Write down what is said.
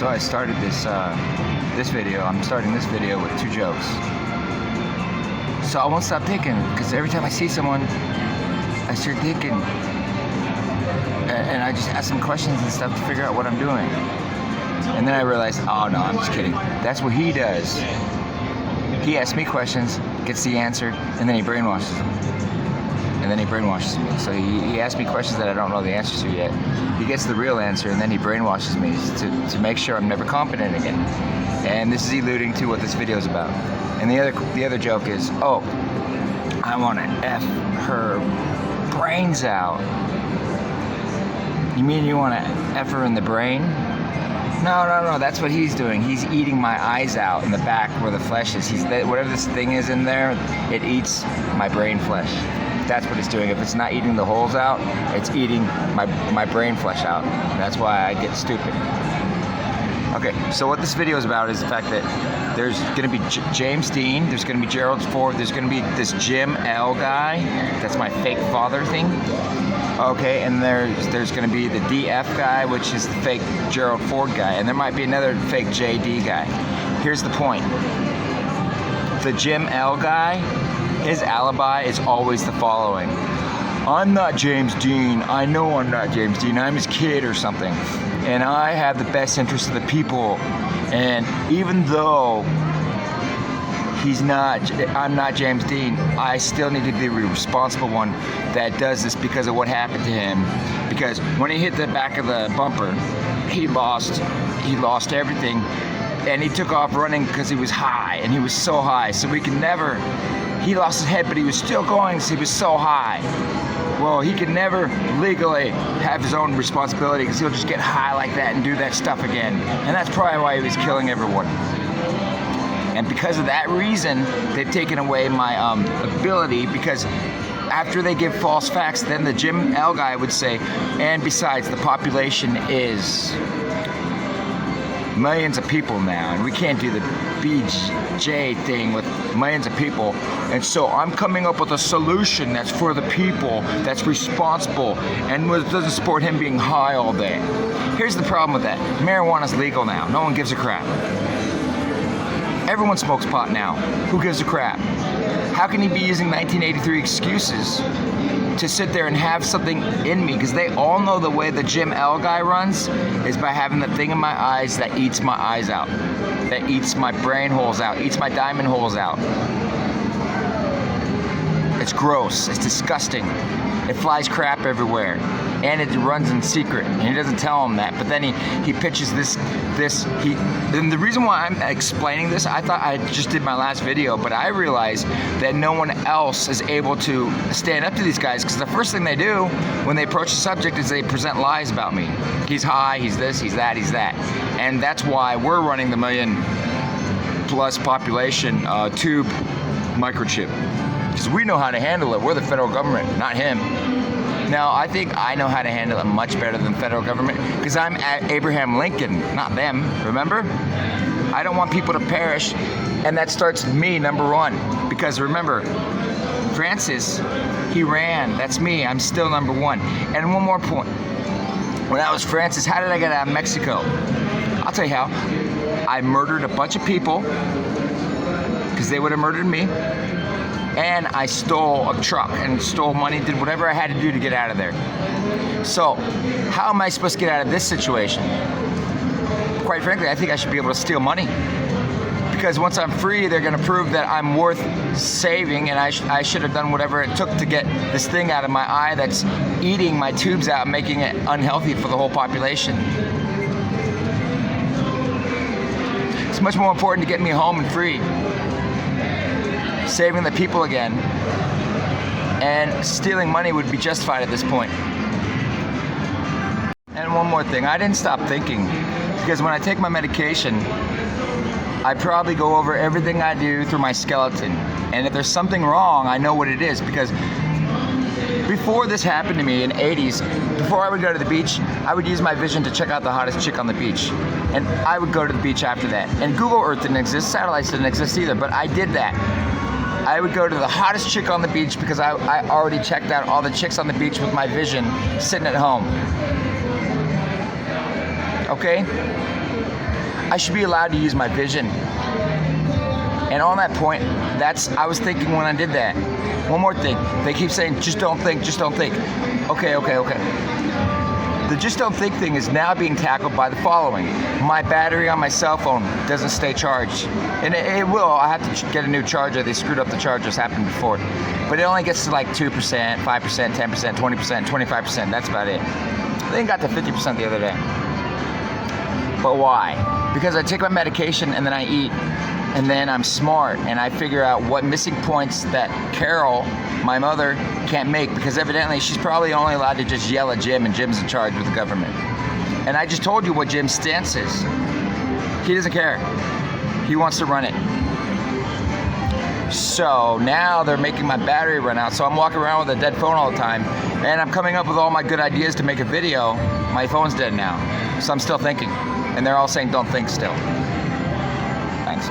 So I started this video. I'm starting this video with 2 jokes. So I won't stop thinking, because every time I see someone, I start thinking, and I just ask them questions and stuff to figure out what I'm doing. And then I realize, oh no, I'm just kidding. That's what he does. He asks me questions, gets the answer, and then he brainwashes them. And then he brainwashes me. So he asks me questions that I don't know the answers to yet. He gets the real answer, and then he brainwashes me to make sure I'm never competent again. And this is alluding to what this video is about. And the other joke is, oh, I want to F her brains out. You mean you want to F her in the brain? No, that's what he's doing. He's eating my eyes out in the back where the flesh is. Whatever this thing is in there, it eats my brain flesh. That's what it's doing. If it's not eating the holes out, it's eating my brain flesh out. That's why I get stupid. Okay, so what this video is about is the fact that there's going to be James Dean, there's going to be Gerald Ford, there's going to be this Jim L guy, that's my fake father thing. Okay, and there's going to be the DF guy, which is the fake Gerald Ford guy, and there might be another fake JD guy. Here's the point. The Jim L guy, his alibi is always the following. I'm not James Dean. I know I'm not James Dean. I'm his kid or something. And I have the best interest of the people. And even though I'm not James Dean, I still need to be the responsible one that does this because of what happened to him. Because when he hit the back of the bumper, he lost everything. And he took off running because he was high, and he was so high. So he lost his head, but he was still going because he was so high. Well, he can never legally have his own responsibility because he'll just get high like that and do that stuff again. And that's probably why he was killing everyone. And because of that reason, they've taken away my ability, because after they give false facts, then the Jim L guy would say, and besides, the population is millions of people now, and we can't do the BJ thing with millions of people, and so I'm coming up with a solution that's for the people, that's responsible, and doesn't support him being high all day. Here's the problem with that. Marijuana's legal now. No one gives a crap. Everyone smokes pot now. Who gives a crap? How can he be using 1983 excuses to sit there and have something in me? Because they all know the way the Jim L guy runs is by having the thing in my eyes that eats my eyes out, that eats my brain holes out, eats my diamond holes out. It's gross. It's disgusting. It flies crap everywhere, and it runs in secret. And he doesn't tell him that. But then he pitches this. And the reason why I'm explaining this, I thought I just did my last video, but I realized that no one else is able to stand up to these guys, because the first thing they do when they approach the subject is they present lies about me. He's high. He's this. He's that. He's that. And that's why we're running the million-plus population tube microchip. Because we know how to handle it. We're the federal government, not him. Now, I think I know how to handle it much better than federal government, because I'm Abraham Lincoln, not them, remember? I don't want people to perish, and that starts with me, number one. Because remember, Francis, he ran. That's me. I'm still number one. And one more point. When I was Francis, how did I get out of Mexico? I'll tell you how. I murdered a bunch of people, because they would have murdered me. And I stole a truck and stole money, did whatever I had to do to get out of there. So, how am I supposed to get out of this situation? Quite frankly, I think I should be able to steal money. Because once I'm free, they're going to prove that I'm worth saving, and I should have done whatever it took to get this thing out of my eye that's eating my tubes out, making it unhealthy for the whole population. It's much more important to get me home and free. Saving the people again, and stealing money would be justified at this point. And one more thing, I didn't stop thinking, because when I take my medication, I probably go over everything I do through my skeleton, and if there's something wrong, I know what it is. Because before this happened to me in the 80s, before I would go to the beach, I would use my vision to check out the hottest chick on the beach, and I would go to the beach after that. And Google Earth didn't exist, satellites didn't exist either, but I did that. I would go to the hottest chick on the beach because I already checked out all the chicks on the beach with my vision sitting at home. Okay? I should be allowed to use my vision. And on that point, I was thinking when I did that. One more thing. They keep saying, just don't think, just don't think. Okay. The just don't think thing is now being tackled by the following. My battery on my cell phone doesn't stay charged. And it will. I have to get a new charger. They screwed up the chargers, happened before. But it only gets to like 2%, 5%, 10%, 20%, 25%. That's about it. They got to 50% the other day. But why? Because I take my medication and then I eat. And then I'm smart and I figure out what missing points that Carol, my mother, can't make, because evidently she's probably only allowed to just yell at Jim, and Jim's in charge with the government. And I just told you what Jim's stance is. He doesn't care. He wants to run it. So now they're making my battery run out, so I'm walking around with a dead phone all the time, and I'm coming up with all my good ideas to make a video. My phone's dead now, so I'm still thinking. And they're all saying don't think still. Thanks.